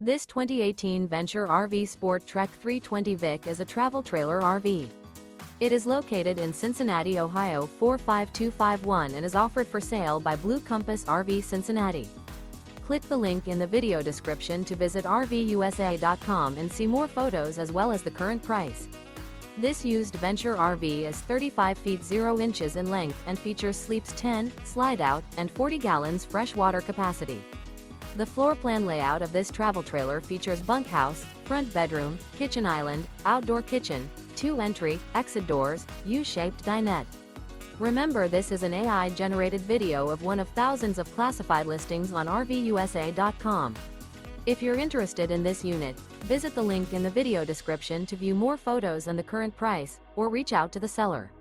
This 2018 Venture RV SportTrek 320 Vic is a travel trailer RV. It is located in Cincinnati, Ohio 45251 and is offered for sale by Blue Compass RV Cincinnati. Click the link in the video description to visit RVUSA.com and see more photos as well as the current price. This used Venture RV is 35 feet 0 inches in length and features sleeps 10, slide-out, and 40 gallons fresh water capacity. The floor plan layout of this travel trailer features bunkhouse, front bedroom, kitchen island, outdoor kitchen, 2 entry, exit doors, U-shaped dinette. Remember, this is an AI-generated video of one of thousands of classified listings on RVUSA.com. If you're interested in this unit, visit the link in the video description to view more photos and the current price, or reach out to the seller.